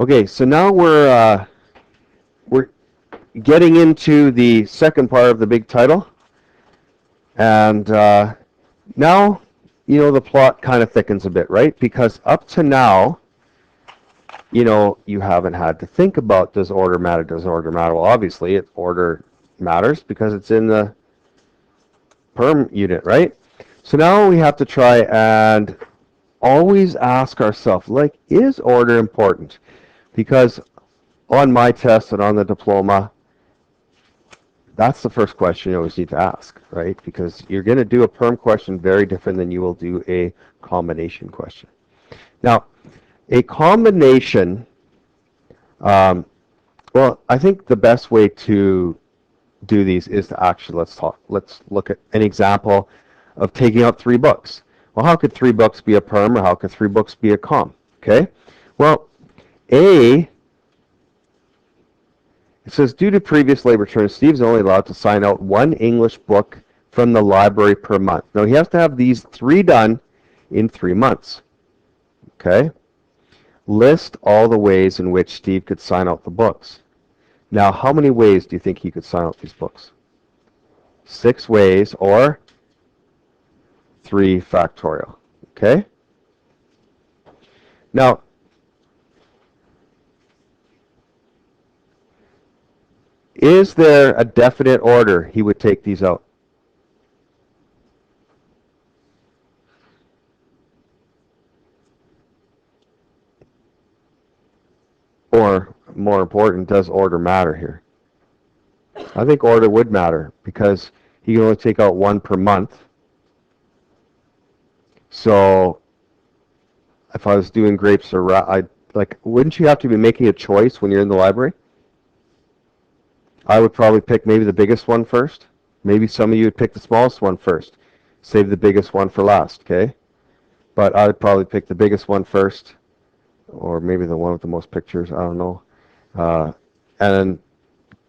Okay, so now we're getting into the second part of the big title, and now the plot kind of thickens a bit, right? Because up to now, you haven't had to think about does order matter, does order matter. Well, obviously, order matters because it's in the perm unit, right? So now we have to try and always ask ourselves, like, is order important? Because on my test and on the diploma, that's the first question you always need to ask, right? Because you're going to do a perm question very different than you will do a combination question. Now, a combination, well, I think the best way to do these is to actually let's look at an example of taking out 3 books. Well, how could 3 books be a perm, or how could 3 books be a com? Okay, well, it says, due to previous labor terms, Steve's only allowed to sign out 1 English book from the library per month. Now, he has to have these 3 done in 3 months. Okay, list all the ways in which Steve could sign out the books. Now, how many ways do you think he could sign out these books? 6 ways, or 3 factorial. Okay? Now, is there a definite order he would take these out? Or, more important, does order matter here? I think order would matter because he can only take out 1 per month. So, if I was doing grapes or wouldn't you have to be making a choice when you're in the library? I would probably pick maybe the biggest one first. Maybe some of you would pick the smallest one first. Save the biggest one for last, okay? But I would probably pick the biggest one first, or maybe the one with the most pictures, I don't know. And then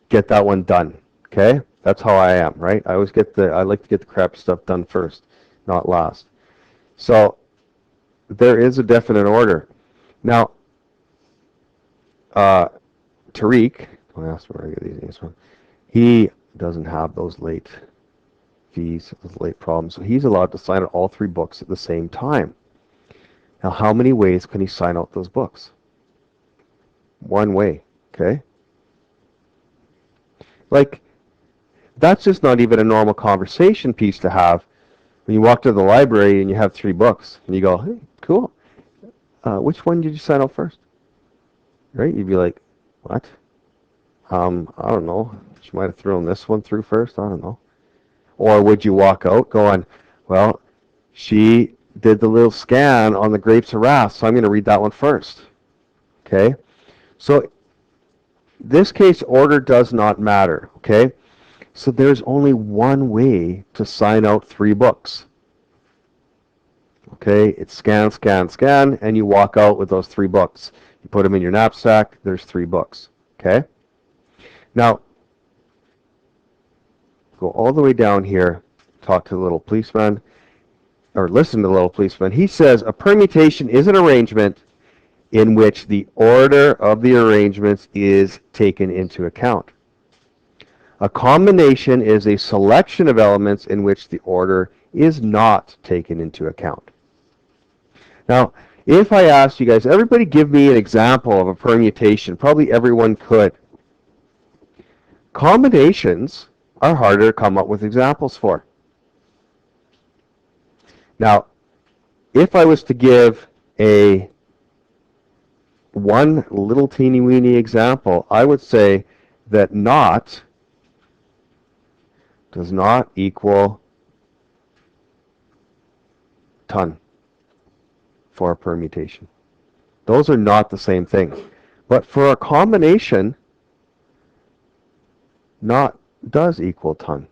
get that one done, okay? That's how I am, right? I like to get the crap stuff done first, not last. So there is a definite order. Now, Tariq, I asked where I get these names from. He doesn't have those late fees, those late problems, so he's allowed to sign out all 3 books at the same time. Now, how many ways can he sign out those books? 1 way, okay? Like, that's just not even a normal conversation piece to have when you walk to the library and you have 3 books, and you go, hey, cool. Which one did you sign out first? Right? You'd be like, what? I don't know. She might have thrown this one through first. I don't know. Or would you walk out going, well, she did the little scan on the grapes of wrath, so I'm going to read that one first. Okay? So, this case, order does not matter. Okay? So there's only 1 way to sign out 3 books. Okay? It's scan, scan, scan, and you walk out with those 3 books. You put them in your knapsack, there's 3 books. Okay? Now, go all the way down here, talk to the little policeman, or listen to the little policeman. He says, a permutation is an arrangement in which the order of the arrangements is taken into account. A combination is a selection of elements in which the order is not taken into account. Now, if I asked you guys, everybody give me an example of a permutation, probably everyone could. Combinations are harder to come up with examples for. Now, if I was to give one little teeny weeny example, I would say that not does not equal ton for a permutation. Those are not the same thing. But for a combination, not does equal ton.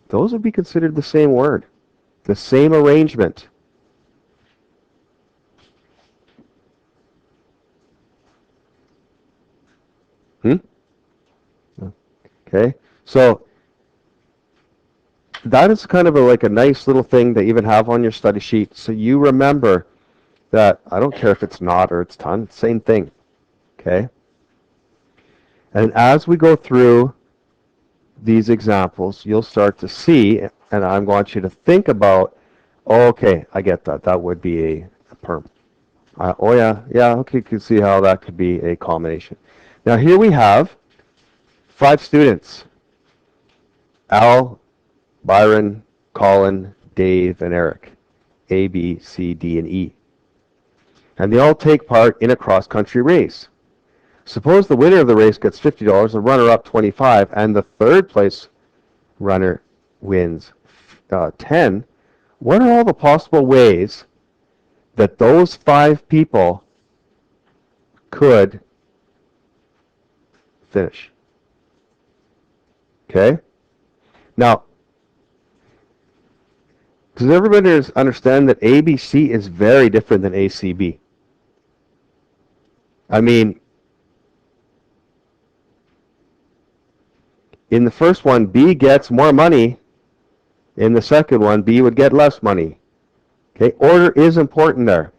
Those would be considered the same word, the same arrangement. Okay, so that is kind of like a nice little thing to even have on your study sheet. So you remember that I don't care if it's knot or it's ton, same thing. Okay? And as we go through these examples, you'll start to see, and I want you to think about, oh, okay, I get that. That would be a perm. Oh yeah, okay, you can see how that could be a combination. Now here we have 5 students. Al, Byron, Colin, Dave, and Eric. A, B, C, D, and E. And they all take part in a cross-country race. Suppose the winner of the race gets $50, the runner-up $25, and the third place runner wins 10. What are all the possible ways that those 5 people could finish? Okay? Now, does everybody understand that ABC is very different than ACB? I mean, in the first one, B gets more money. In the second one, B would get less money. Okay, order is important there.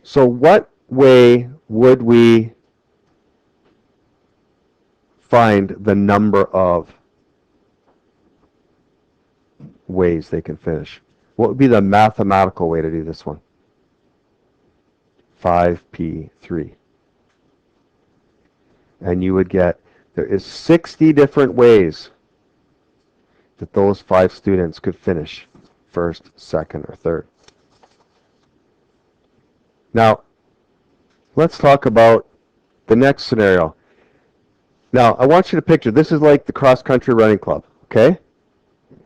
So what way would we find the number of ways they can finish? What would be the mathematical way to do this one? 5p3. And you would get, there is 60 different ways that those 5 students could finish first, second, or third. Now, let's talk about the next scenario. Now, I want you to picture, this is like the cross-country running club, okay?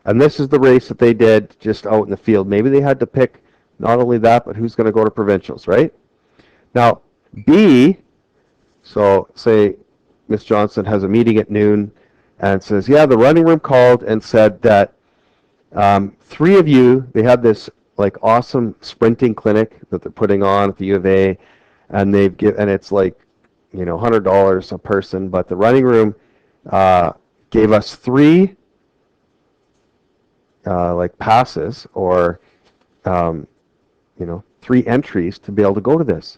And this is the race that they did just out in the field. Maybe they had to pick not only that, but who's going to go to provincials, right? Now, B, so say Miss Johnson has a meeting at noon and says, yeah, the running room called and said that 3 of you, they have this like awesome sprinting clinic that they're putting on at the U of A, and it's like, you know, $100 a person, but the running room gave us 3 like passes or you know, 3 entries to be able to go to this.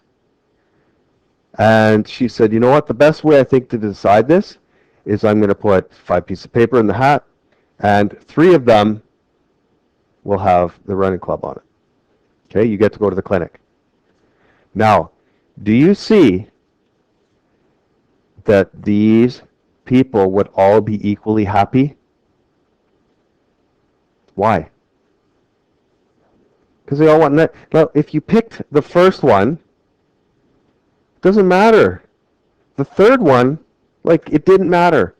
And she said, you know what, the best way I think to decide this is I'm going to put 5 pieces of paper in the hat, and 3 of them will have the running club on it. Okay, you get to go to the clinic. Now, do you see that these people would all be equally happy? Why? Because they all want that. Now, if you picked the first one, it doesn't matter. The third one, like, it didn't matter.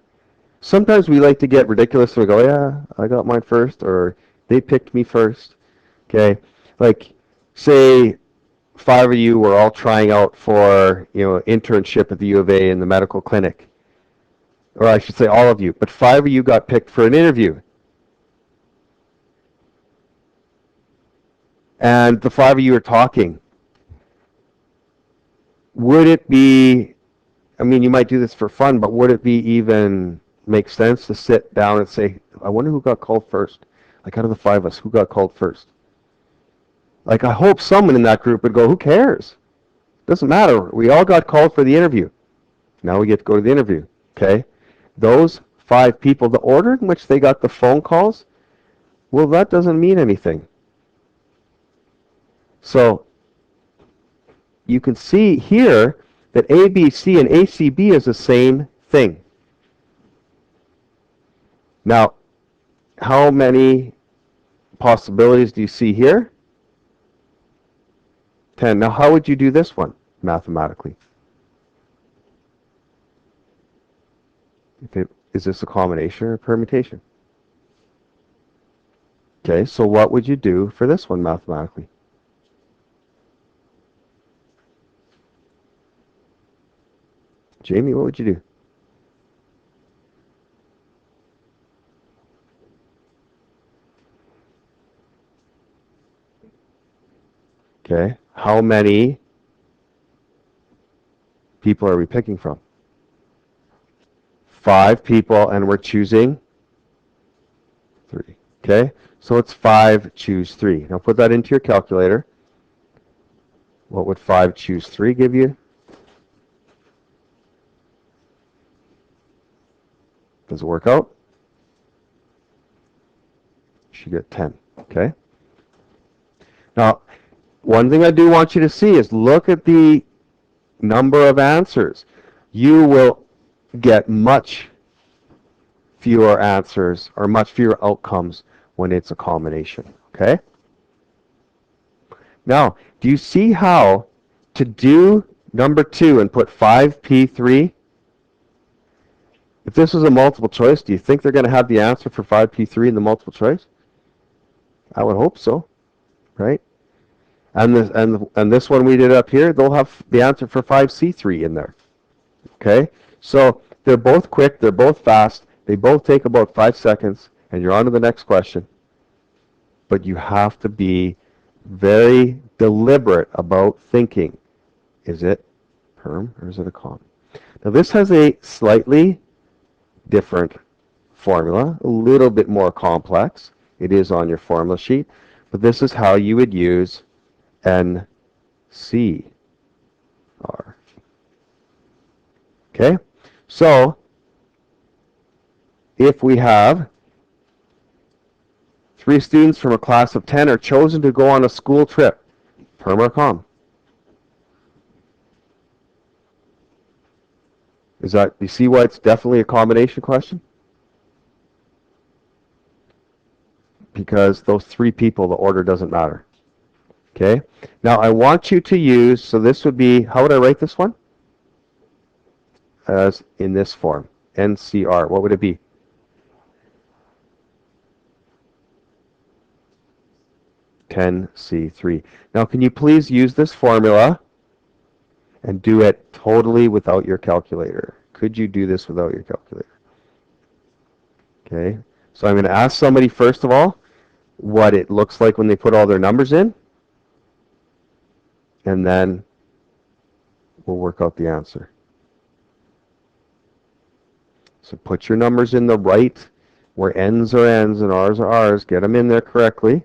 Sometimes we like to get ridiculous and we go, yeah, I got mine first, or they picked me first. Okay? Like, say 5 of you were all trying out for, you know, internship at the U of A in the medical clinic. Or I should say all of you. But 5 of you got picked for an interview. And the 5 of you are talking. Would it be, I mean, you might do this for fun, but would it be even make sense to sit down and say, I wonder who got called first? Like, out of the 5 of us, who got called first? Like, I hope someone in that group would go, who cares? Doesn't matter. We all got called for the interview. Now we get to go to the interview. Okay? Those 5 people, the order in which they got the phone calls, well, that doesn't mean anything. So you can see here that ABC and ACB is the same thing. Now, how many possibilities do you see here? 10. Now, how would you do this one mathematically? Is this a combination or a permutation? Okay, so what would you do for this one mathematically? Jamie, what would you do? Okay, how many people are we picking from? 5 people, and we're choosing 3. Okay, so it's 5, choose 3. Now put that into your calculator. What would 5 choose 3 give you? Does it work out? You should get 10. Okay? Now, one thing I do want you to see is look at the number of answers. You will get much fewer answers or much fewer outcomes when it's a combination. Okay? Now, do you see how to do number 2 and put 5p3? If this was a multiple choice, do you think they're going to have the answer for 5p3 in the multiple choice? I would hope so, right? And this one we did up here, they'll have the answer for 5c3 in there. Okay? So they're both quick, they're both fast, they both take about 5 seconds, and you're on to the next question. But you have to be very deliberate about thinking. Is it perm or is it a com? Now this has a slightly different formula, a little bit more complex. It is on your formula sheet, but this is how you would use NCR. Okay? So, if we have 3 students from a class of 10 are chosen to go on a school trip, perm or com? You see why it's definitely a combination question? Because those 3 people, the order doesn't matter. Okay? Now I want you to use, so this would be, how would I write this one? As in this form, NCR. What would it be? C3. Now can you please use this formula and do it totally without your calculator? Could you do this without your calculator? Okay, so I'm going to ask somebody first of all what it looks like when they put all their numbers in, and then we'll work out the answer. So put your numbers in the right, where N's are N's and R's are R's, get them in there correctly.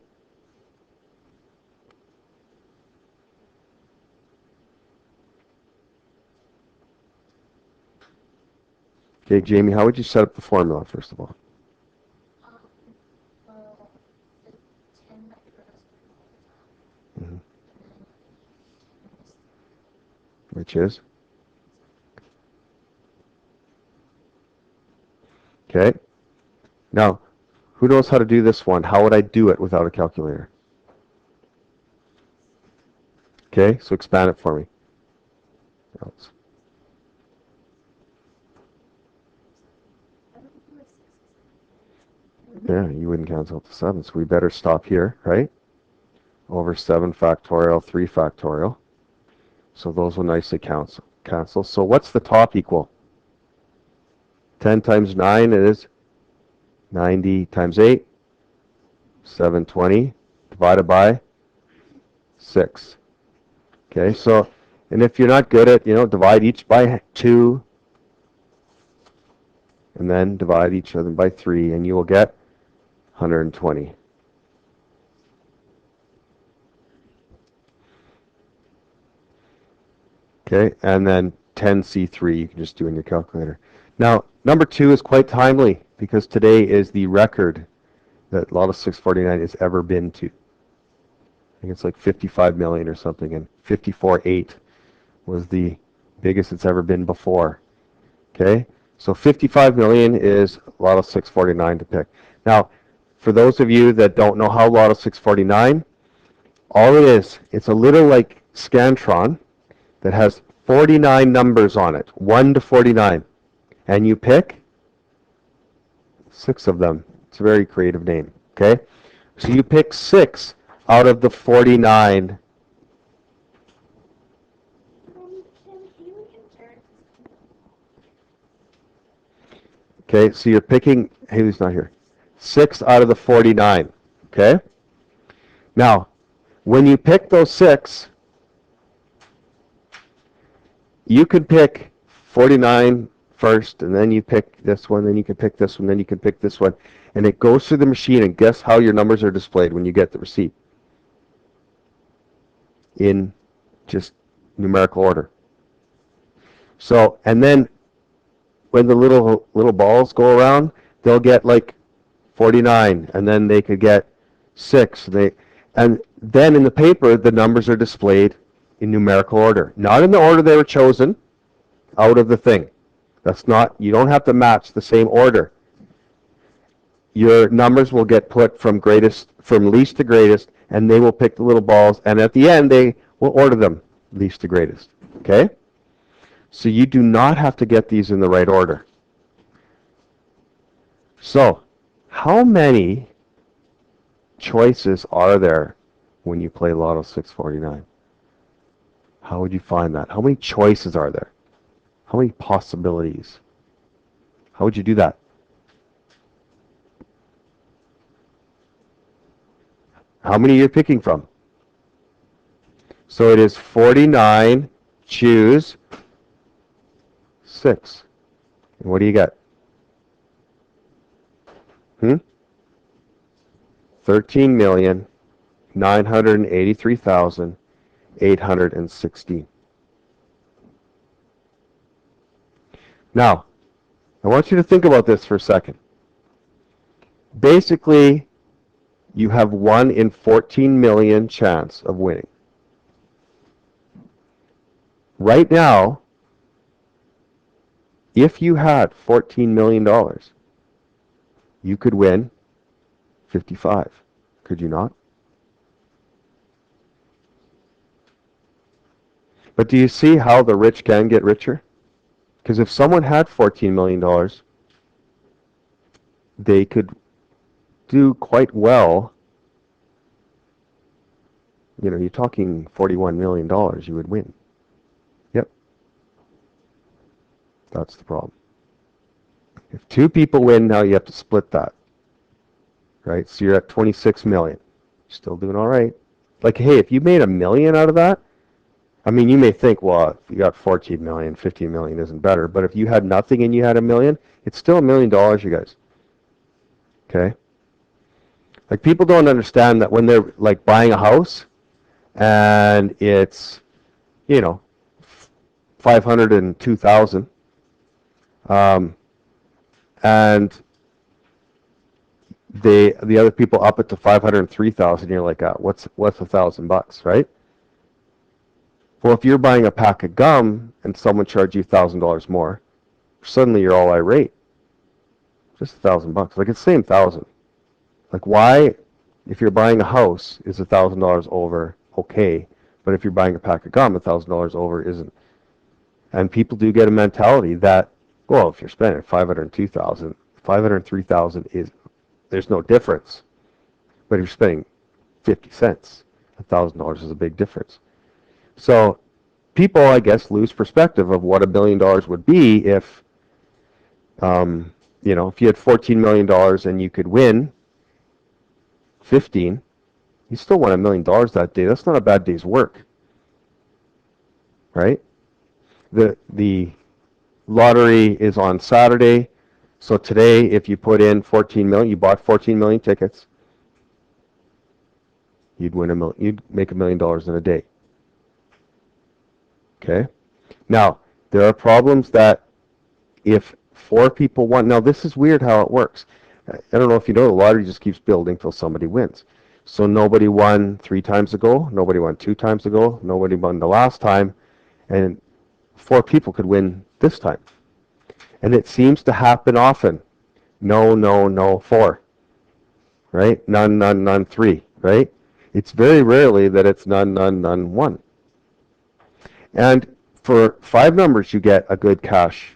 Okay, Jamie, how would you set up the formula, first of all? Which is? Okay. Now, who knows how to do this one? How would I do it without a calculator? Okay, so expand it for me. Yeah, you wouldn't cancel out the 7, so we better stop here, right? Over 7 factorial, 3 factorial. So those will nicely cancel. So what's the top equal? 10 times 9 is 90 times 8, 720, divided by 6. Okay, so, and if you're not good at, divide each by 2, and then divide each of them by 3, and you will get 120. Okay, and then 10C3 you can just do in your calculator. Now, number 2 is quite timely because today is the record that Lot of 649 has ever been to. I think it's like 55 million or something, and 54.8 was the biggest it's ever been before. Okay, so 55 million is Lot of 649 to pick. Now, for those of you that don't know how Lot of 649, all it is, it's a little like Scantron that has 49 numbers on it, 1 to 49, and you pick 6 of them. It's a very creative name, okay? So you pick 6 out of the 49. Okay, so you're picking, Haley's not here, 6 out of the 49, okay? Now, when you pick those 6, you could pick 49 first, and then you pick this one, then you can pick this one, then you can pick this one, and it goes through the machine, and guess how your numbers are displayed when you get the receipt? In just numerical order. So, and then when the little balls go around, they'll get like 49, and then they could get 6. And then in the paper, the numbers are displayed in numerical order, not in the order they were chosen out of the thing. That's not, you don't have to match the same order. Your numbers will get put from least to greatest, and they will pick the little balls, and at the end, they will order them least to greatest. Okay? So you do not have to get these in the right order. So, how many choices are there when you play Lotto 649? How would you find that? How many choices are there? How many possibilities? How would you do that? How many you're picking from? So it is 49, choose 6. And what do you get? 13,983,816. Now, I want you to think about this for a second. Basically, you have 1 in 14 million chance of winning. Right now, if you had $14 million, you could win 55. Could you not? But do you see how the rich can get richer? Because if someone had $14 million, they could do quite well. You know, you're talking $41 million you would win. Yep. That's the problem. If 2 people win, now you have to split that. Right? So you're at 26 million. Still doing all right. Like, hey, if you made $1 million out of that, I mean, you may think, well, if you got 14 million, 15 million isn't better. But if you had nothing and you had $1 million, it's still $1 million, you guys. Okay? Like, people don't understand that when they're, like, buying a house and it's, you know, 502,000, and the other people up it to 503,000, you're like, what's $1,000, right? Well, if you're buying a pack of gum and someone charged you $1,000 more, suddenly you're all irate. Just $1,000. Like, it's the same 1,000. Like, why, if you're buying a house, is $1,000 over okay, but if you're buying a pack of gum, $1,000 over isn't? And people do get a mentality that, well, if you're spending 502,000, 503,000 is, there's no difference. But if you're spending 50 cents, $1,000 is a big difference. So people, I guess, lose perspective of what $1 billion would be if, you know, if you had $14 million and you could win 15, you still won $1 million that day. That's not a bad day's work, right? The lottery is on Saturday, so today, if you put in 14 million, you bought 14 million tickets, you'd make $1 million in a day. Okay? Now, there are problems that if 4 people won, now this is weird how it works. I don't know if you know, the lottery just keeps building till somebody wins. So nobody won 3 times ago, nobody won 2 times ago, nobody won the last time, and 4 people could win this time. And it seems to happen often. No, no, no, 4. Right? None, none, none, 3. Right? It's very rarely that it's none, none, none, 1. And for 5 numbers, you get a good cash,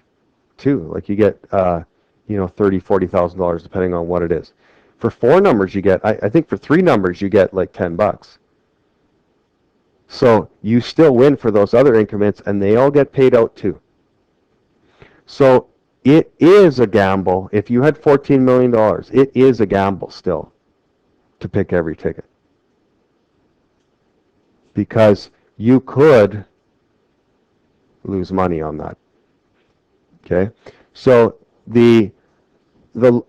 too. Like you get, you know, $30,000, $40,000, depending on what it is. For 4 numbers, you get, I think for 3 numbers, you get like $10. So you still win for those other increments, and they all get paid out, too. So it is a gamble. If you had $14 million, it is a gamble still to pick every ticket. Because you could lose money on that. Okay? So the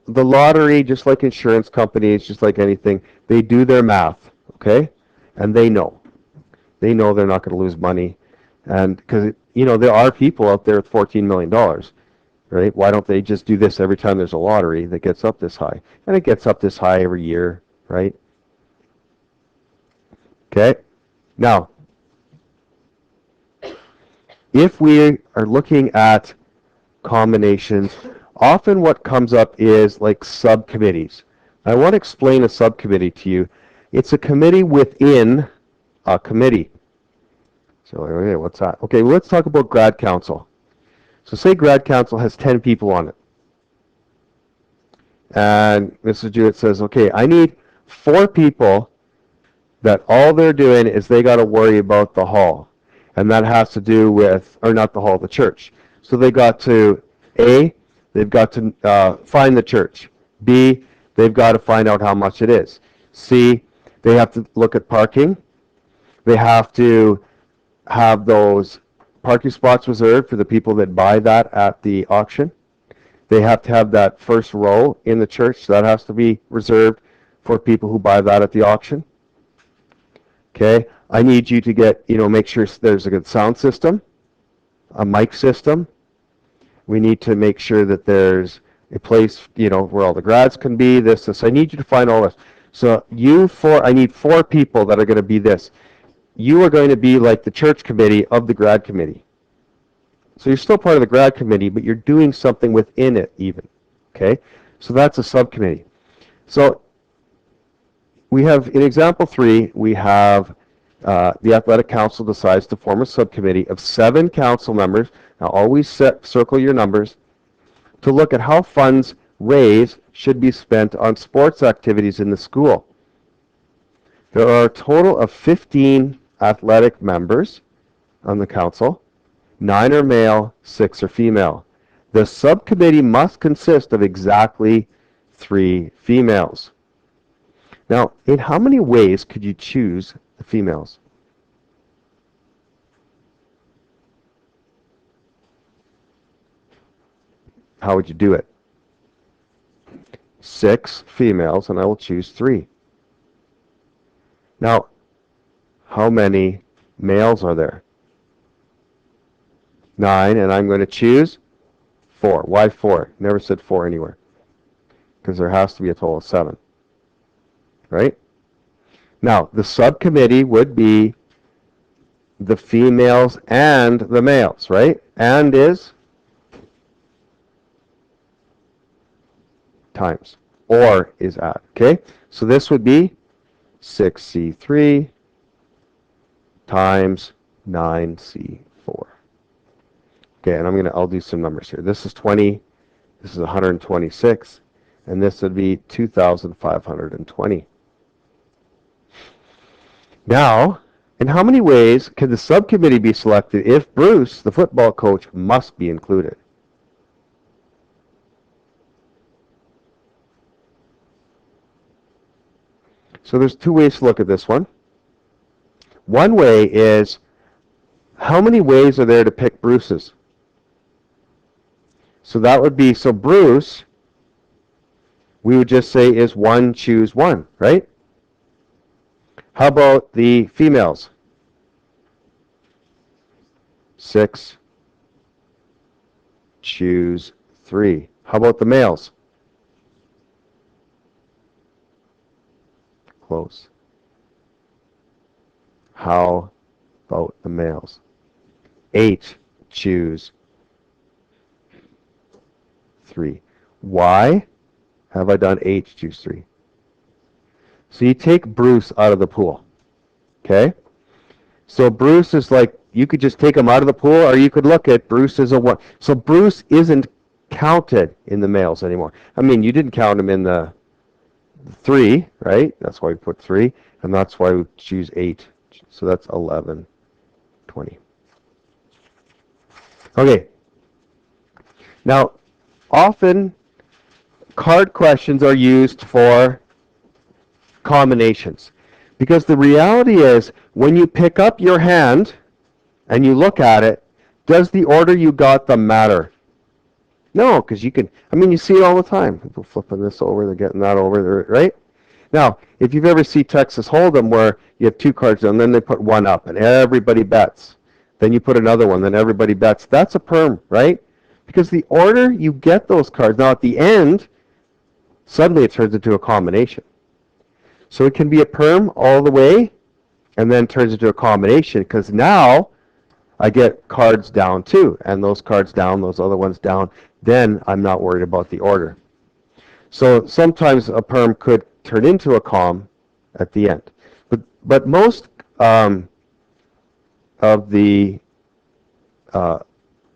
lottery, just like insurance companies, just like anything, they do their math, okay? And they know. They know they're not going to lose money. And because, there are people out there with $14 million, right? Why don't they just do this every time there's a lottery that gets up this high? And it gets up this high every year, right? Okay. Now, if we are looking at combinations, often what comes up is like subcommittees. I want to explain a subcommittee to you. It's a committee within a committee. So, okay, what's that? Okay, well, let's talk about grad council. So say grad council has 10 people on it. And Mrs. Jewett says, okay, I need 4 people that all they're doing is they got to worry about the hall. And that has to do with, or not the hall, the church. So they got to, A, they've got to find the church. B, they've got to find out how much it is. C, they have to look at parking. They have to have those parking spots reserved for the people that buy that at the auction. They have to have that first row in the church. So that has to be reserved for people who buy that at the auction. Okay, I need you to get, make sure there's a good sound system, a mic system. We need to make sure that there's a place, where all the grads can be, this. I need you to find all this. So I need 4 people that are going to be this. You are going to be like the church committee of the grad committee. So you're still part of the grad committee, but you're doing something within it even. Okay, so that's a subcommittee. So we have, in example 3, we have the athletic council decides to form a subcommittee of 7 council members. Now always circle your numbers to look at how funds raised should be spent on sports activities in the school. There are a total of 15 athletic members on the council. 9 are male, 6 are female. The subcommittee must consist of exactly 3 females. Now, in how many ways could you choose the females? How would you do it? 6 females, and I will choose 3. Now, how many males are there? 9, and I'm going to choose 4. Why 4? Never said 4 anywhere. Because there has to be a total of 7. Right? Now, the subcommittee would be the females and the males, right? And is times. Or is at. Okay? So this would be 6C3 times 9C4. Okay, and I'll do some numbers here. This is 20, this is 126, and this would be 2,520. Now, in how many ways could the subcommittee be selected if Bruce, the football coach, must be included? So there's 2 ways to look at this one. One way is, how many ways are there to pick Bruce's? So that would be, so Bruce, we would just say is 1, choose 1, right? How about the females? 6, choose 3. How about the males? Close. How about the males? 8, choose 3. Why have I done 8, choose 3? So you take Bruce out of the pool. Okay? So Bruce is like, you could just take him out of the pool, or you could look at Bruce as a 1. So Bruce isn't counted in the males anymore. I mean, you didn't count him in the 3, right? That's why we put 3, and that's why we choose 8. So that's 11, 20. Okay. Now, often card questions are used for combinations, because the reality is when you pick up your hand and you look at it, does the order you got them matter? No, because you see it all the time. People flipping this over, they're getting that over, right? Now, if you've ever seen Texas Hold'em where you have two cards and then they put one up and everybody bets, then you put another one, then everybody bets, that's a perm, right? Because the order you get those cards, now at the end, suddenly it turns into a combination. So it can be a perm all the way and then turns into a combination because now I get cards down too, and those cards down, those other ones down, then I'm not worried about the order. So sometimes a perm could turn into a com at the end. But most of the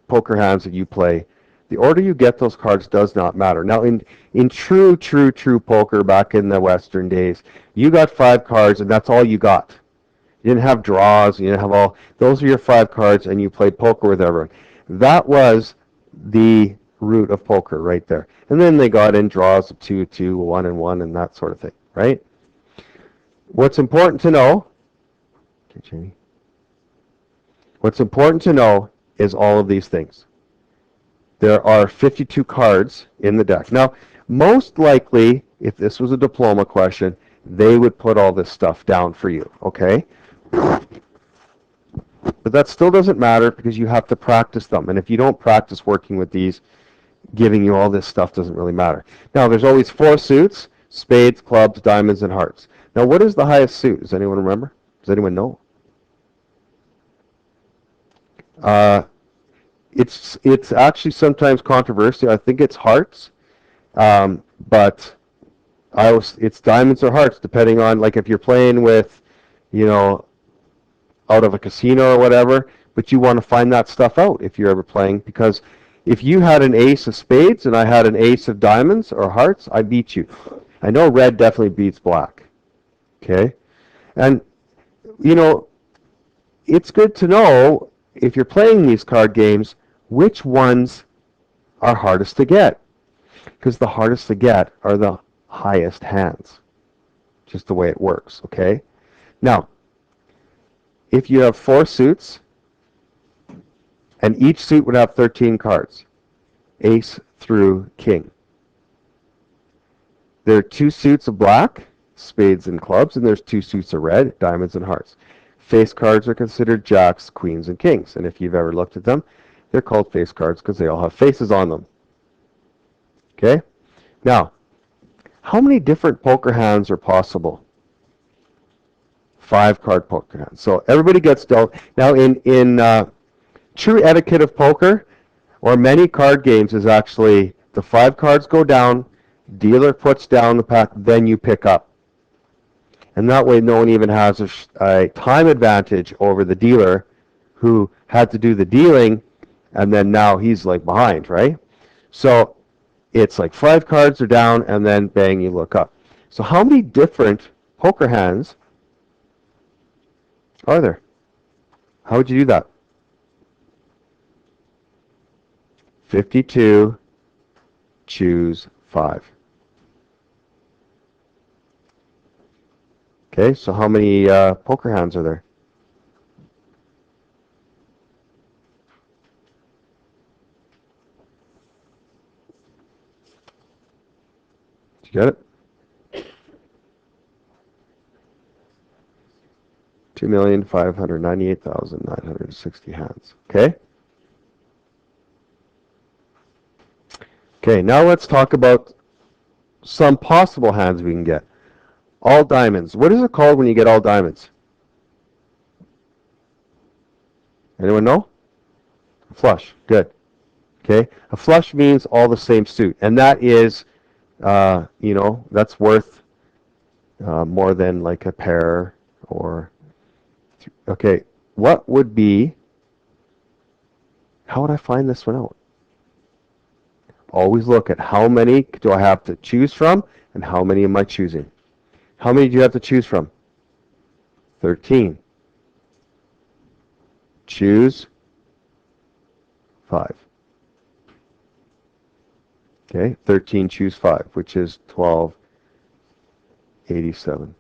poker hands that you play, the order you get those cards does not matter. Now, in true poker back in the Western days, you got 5 cards and that's all you got. You didn't have draws, you didn't have all, those are your 5 cards and you played poker with everyone. That was the root of poker right there. And then they got in draws of 2, 2, 1, and 1, and that sort of thing, right? What's important to know, okay, Jamie, what's important to know is all of these things. There are 52 cards in the deck. Now, most likely, if this was a diploma question, they would put all this stuff down for you, okay? But that still doesn't matter because you have to practice them. And if you don't practice working with these, giving you all this stuff doesn't really matter. Now, there's always 4 suits: spades, clubs, diamonds, and hearts. Now, what is the highest suit? Does anyone remember? Does anyone know? It's actually sometimes controversial. I think it's hearts, but it's diamonds or hearts, depending on, like, if you're playing with, out of a casino or whatever, but you want to find that stuff out if you're ever playing, because if you had an ace of spades and I had an ace of diamonds or hearts, I beat you. I know red definitely beats black. Okay? And, it's good to know, if you're playing these card games, which ones are hardest to get. Because the hardest to get are the highest hands. Just the way it works, okay? Now, if you have 4 suits, and each suit would have 13 cards, ace through king. There are 2 suits of black, spades and clubs, and there's 2 suits of red, diamonds and hearts. Face cards are considered jacks, queens, and kings. And if you've ever looked at them, they're called face cards because they all have faces on them. Okay? Now, how many different poker hands are possible? 5 card poker hands. So everybody gets dealt. Now, in true etiquette of poker, or many card games, is actually the 5 cards go down, dealer puts down the pack, then you pick up. And that way no one even has a time advantage over the dealer who had to do the dealing, and then now he's like behind, right? So it's like 5 cards are down, and then bang, you look up. So how many different poker hands are there? How would you do that? 52, choose 5. Okay, so how many poker hands are there? Did you get it? 2,598,960 hands. Okay? Okay, now let's talk about some possible hands we can get. All diamonds. What is it called when you get all diamonds? Anyone know? Flush. Good. Okay? A flush means all the same suit. And that is, that's worth more than like a pair or... Okay, what would be... How would I find this one out? Always look at how many do I have to choose from and how many am I choosing. How many do you have to choose from? 13. Choose 5. Okay, 13, choose 5, which is 1287.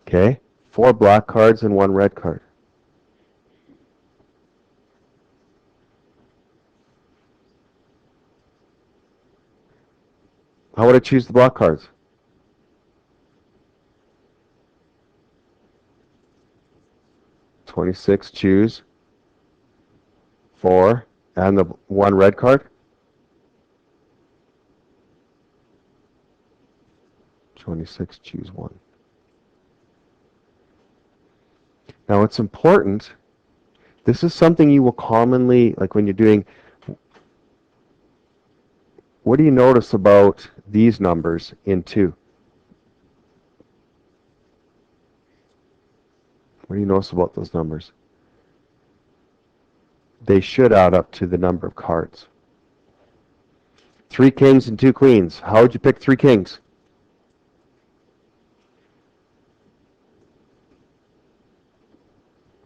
Okay, 4 black cards and 1 red card. How would I choose the black cards? 26, choose 4, and the 1 red card. 26, choose 1. Now it's important, this is something you will commonly, like when you're doing, what do you notice about these numbers in 2? What do you notice about those numbers? They should add up to the number of cards. 3 kings and 2 queens. How would you pick 3 kings?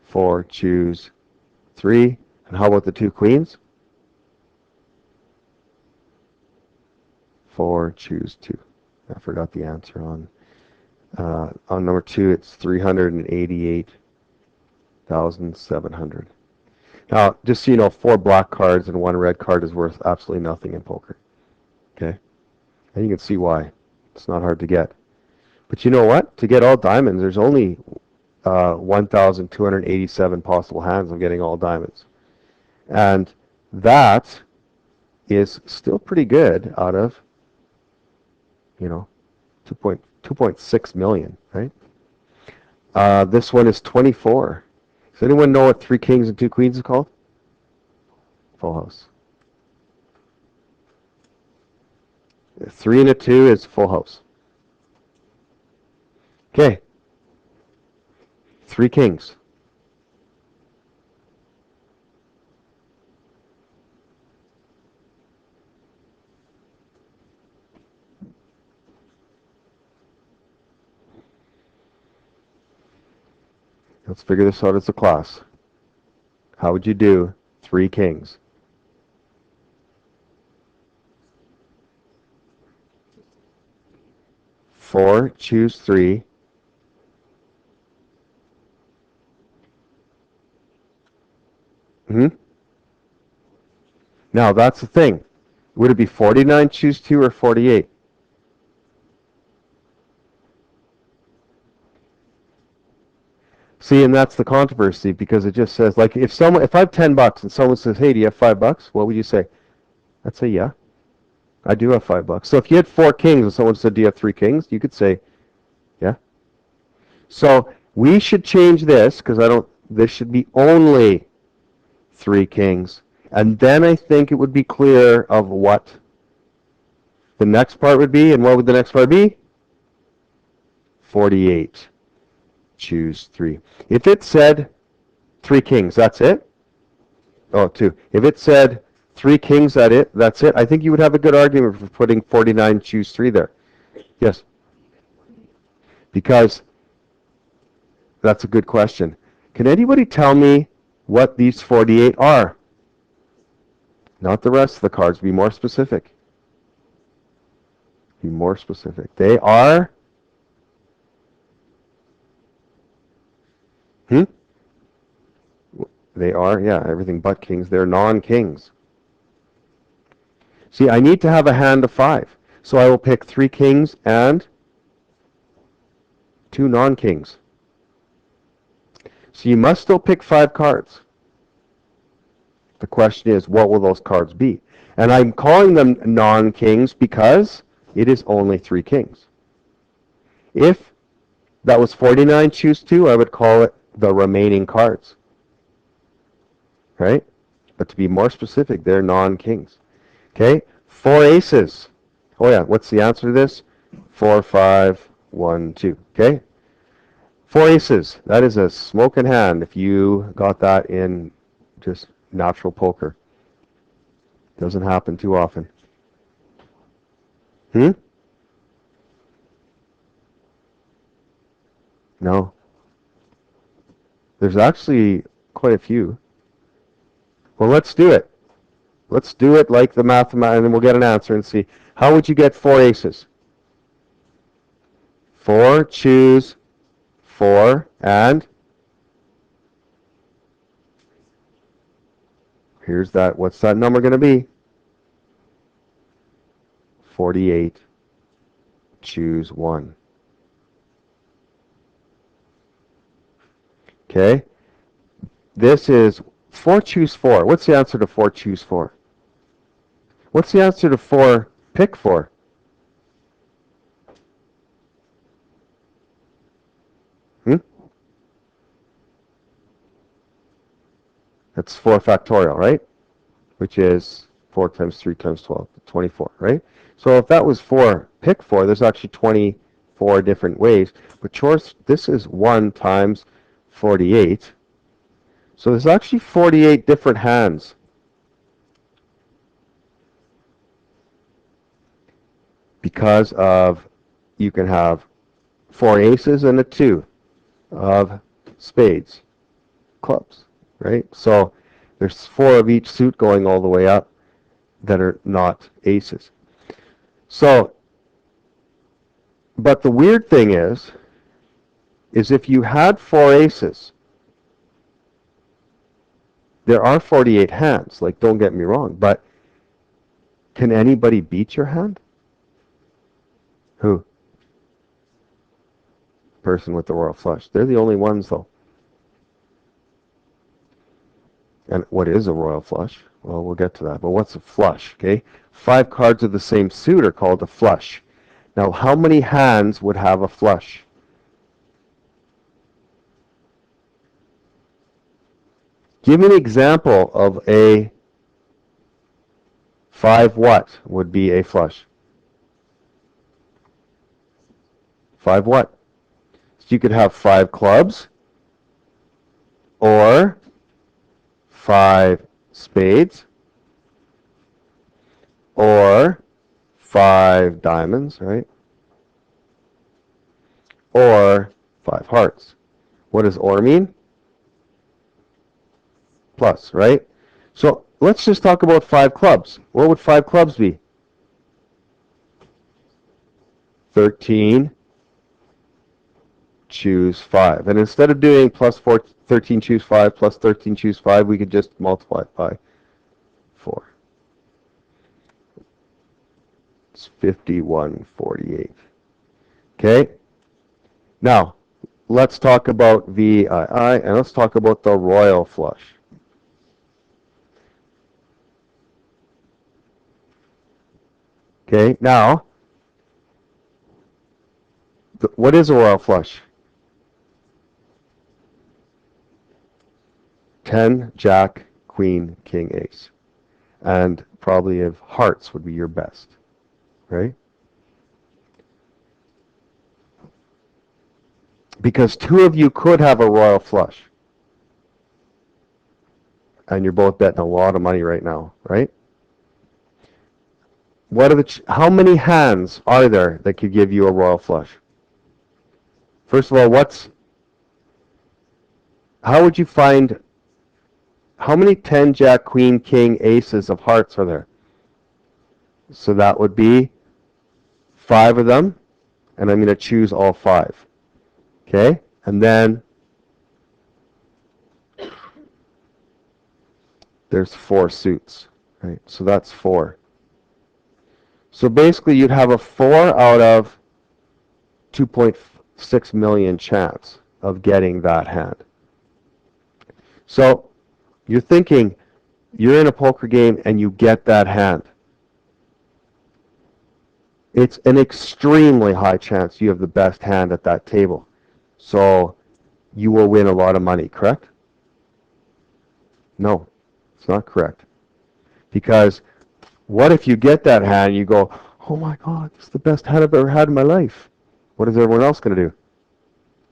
4, choose 3. And how about the 2 queens? 4, choose 2. I forgot the answer on number 2. It's 388,700. Now, just so you know, 4 black cards and 1 red card is worth absolutely nothing in poker. Okay? And you can see why. It's not hard to get. But you know what? To get all diamonds, there's only 1,287 possible hands of getting all diamonds. And that is still pretty good out of, 2.6 million, right? This one is 24. Does anyone know what 3 kings and 2 queens is called? Full house. 3 and a 2 is full house. Okay. 3 kings. Let's figure this out as a class. How would you do 3 kings? Four, choose 3. Now that's the thing. Would it be 49, choose 2, or 48? See, and that's the controversy, because it just says, like, if I have $10 and someone says, hey, do you have $5? What would you say? I'd say, yeah, I do have $5. So if you had 4 kings and someone said, do you have 3 kings? You could say, yeah. So we should change this, because this should be only 3 kings. And then I think it would be clear of what the next part would be. And what would the next part be? 48. Choose 3. If it said 3 kings, that's it? Oh, 2. If it said 3 kings, that's it, I think you would have a good argument for putting 49, choose 3 there. Yes? Because that's a good question. Can anybody tell me what these 48 are? Not the rest of the cards. Be more specific. Be more specific. They are... They are, yeah, everything but kings. They're non-kings. See, I need to have a hand of 5. So I will pick 3 kings and 2 non-kings. So you must still pick 5 cards. The question is, what will those cards be? And I'm calling them non-kings because it is only 3 kings. If that was 49, choose 2, I would call it the remaining cards. Right? But to be more specific, they're non-kings. Okay? 4 aces. Oh yeah, what's the answer to this? 4, 5, 1, 2. Okay? 4 aces. That is a smoking hand if you got that in just natural poker. Doesn't happen too often. No. There's actually quite a few. Well, let's do it. Let's do it like the mathematics, and then we'll get an answer and see. How would you get 4 aces? 4, choose 4, and here's that. What's that number going to be? 48. Choose 1. Okay? This is 4 choose 4. What's the answer to 4 choose 4? What's the answer to 4 pick 4? That's 4 factorial, right? Which is 4 times 3 times 12, 24, right? So if that was 4 pick 4, there's actually 24 different ways. But choice, this is 1 times 48. So there's actually 48 different hands. Because of, you can have 4 aces and a 2 of spades, clubs, right? So there's 4 of each suit going all the way up that are not aces. So, but the weird thing is if you had 4 aces, there are 48 hands, like don't get me wrong, but can anybody beat your hand? Who? Person with the royal flush. They're the only ones though. And what is a royal flush? Well, we'll get to that. But what's a flush? Okay, 5 cards of the same suit are called a flush. Now, how many hands would have a flush? Give me an example of a 5 what would be a flush? 5 what? So you could have 5 clubs or 5 spades or 5 diamonds, right? Or 5 hearts. What does or mean? Plus, right? So let's just talk about 5 clubs. What would 5 clubs be? 13 choose 5. And instead of doing plus 4, 13 choose 5 plus 13 choose 5, we could just multiply it by 4. It's 51/48. Okay? Now, let's talk about VII, and let's talk about the royal flush. Okay, now, what is a royal flush? 10, Jack, Queen, King, Ace. And probably if hearts would be your best, right? Because 2 of you could have a royal flush. And you're both betting a lot of money right now, right? What are the how many hands are there that could give you a royal flush? First of all, how would you find, how many 10, Jack, Queen, King, Aces of hearts are there? So that would be 5 of them, and I'm going to choose all 5. Okay? And then there's 4 suits, right? So that's 4. So basically you'd have a 4 out of 2.6 million chance of getting that hand. So you're thinking, you're in a poker game and you get that hand. It's an extremely high chance you have the best hand at that table. So you will win a lot of money, correct? No, it's not correct. Because what if you get that hand and you go, oh my God, it's the best hand I've ever had in my life. What is everyone else going to do?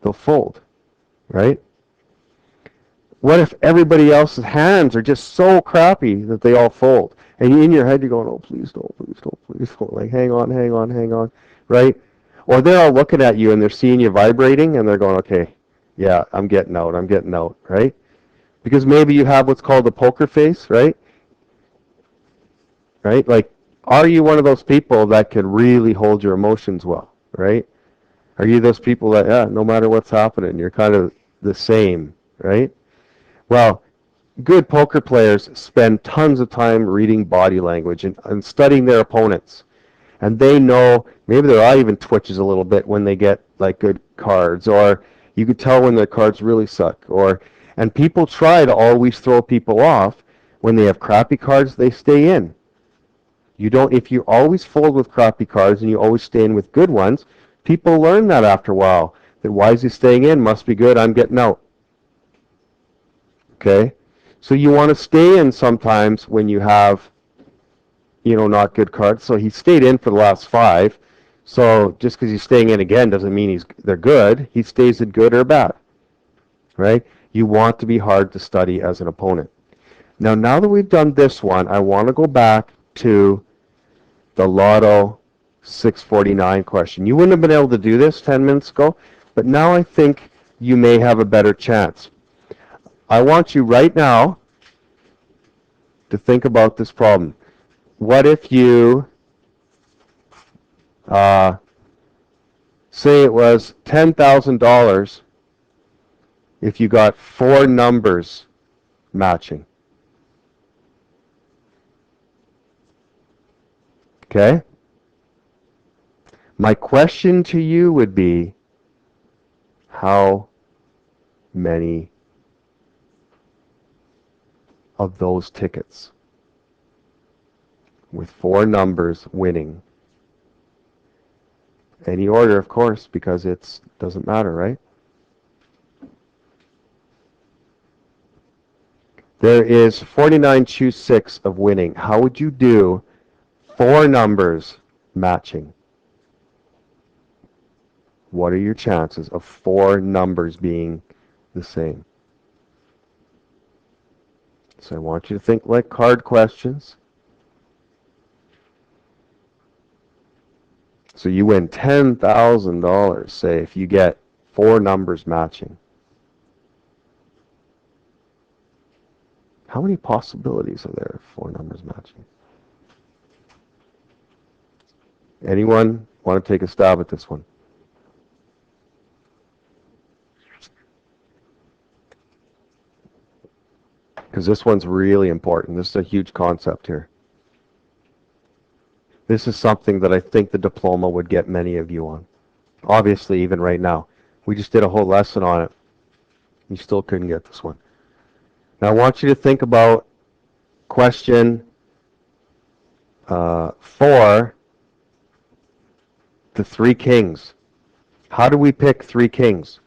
They'll fold, right? What if everybody else's hands are just so crappy that they all fold? And in your head you're going, oh, please don't, please don't, please don't. Like, hang on, right? Or they're all looking at you and they're seeing you vibrating and they're going, okay, yeah, I'm getting out, right? Because maybe you have what's called a poker face, right? Right? Like, are you one of those people that can really hold your emotions well, right? Are you those people that, yeah, no matter what's happening, you're kind of the same, right? Well, good poker players spend tons of time reading body language and studying their opponents. And they know, maybe their eye even twitches a little bit when they get like good cards, or you could tell when their cards really suck, And people try to always throw people off. When they have crappy cards, they stay in. You don't, if you always fold with crappy cards and you always stay in with good ones, people learn that after a while. That why is he staying in? Must be good, I'm getting out. Okay? So you want to stay in sometimes when you have, not good cards. So he stayed in for the last 5. So just because he's staying in again doesn't mean they're good. He stays in good or bad. Right? You want to be hard to study as an opponent. Now that we've done this one, I want to go back to the Lotto 649 question. You wouldn't have been able to do this 10 minutes ago, but now I think you may have a better chance. I want you right now to think about this problem. What if you say it was $10,000 if you got 4 numbers matching? Okay? My question to you would be, how many of those tickets with 4 numbers winning? Any order, of course, because it doesn't matter, right? There is 49 choose 6 of winning. How would you do 4 numbers matching? What are your chances of 4 numbers being the same? So I want you to think like card questions. So you win $10,000, say, if you get 4 numbers matching. How many possibilities are there of 4 numbers matching? Anyone want to take a stab at this one? Because this one's really important. This is a huge concept here. This is something that I think the diploma would get many of you on. Obviously, even right now. We just did a whole lesson on it. You still couldn't get this one. Now I want you to think about question 4, the 3 kings. How do we pick 3 kings?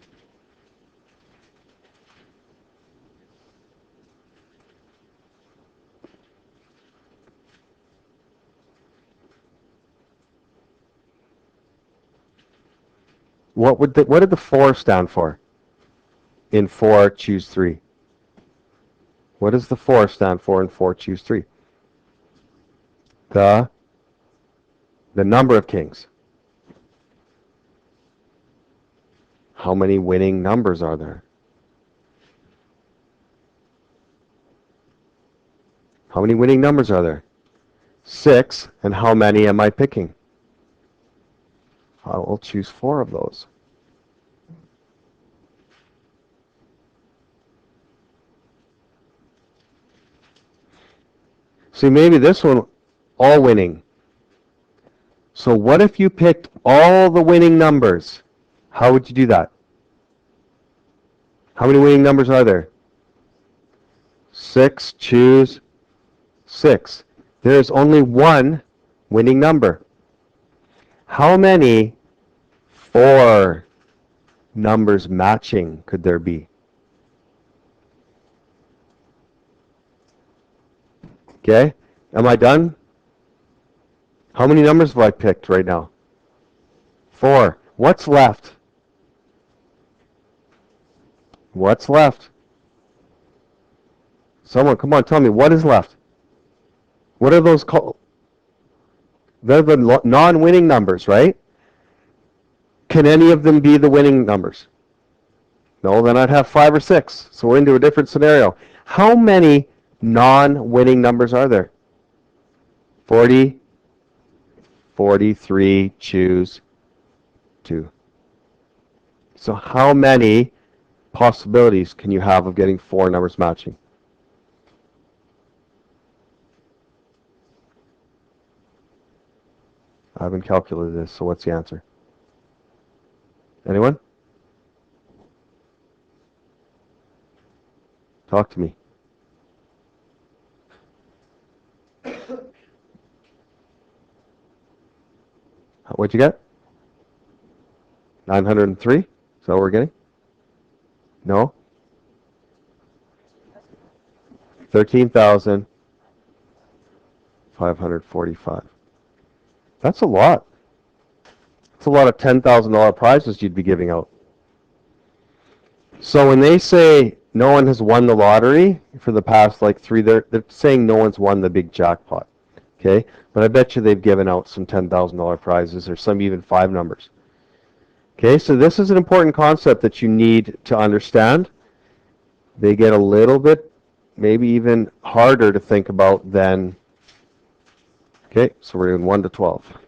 What did the 4 stand for? In 4, choose 3. What does the 4 stand for in 4, choose 3? The number of kings. How many winning numbers are there? How many winning numbers are there? 6. And how many am I picking? I will choose 4 of those. See, maybe this one, all winning. So what if you picked all the winning numbers? How would you do that? How many winning numbers are there? 6, choose 6. There's only one winning number. How many 4 numbers matching could there be? Okay, am I done? How many numbers have I picked right now? 4. What's left? What's left? Someone, come on, tell me, what is left? What are those called? They're the non-winning numbers, right? Can any of them be the winning numbers? No, then I'd have 5 or 6. So we're into a different scenario. How many non-winning numbers are there? 40, 43, choose 2. So how many possibilities can you have of getting 4 numbers matching? I haven't calculated this, so what's the answer? Anyone? Talk to me. What'd you get? 903? Is that what we're getting? No? 13,545. That's a lot. That's a lot of $10,000 prizes you'd be giving out. So when they say no one has won the lottery for the past like 3, they're saying no one's won the big jackpot. Okay? But I bet you they've given out some $10,000 prizes or some even 5 numbers. Okay, so this is an important concept that you need to understand. They get a little bit, maybe even harder to think about than, okay, so we're doing 1 to 12.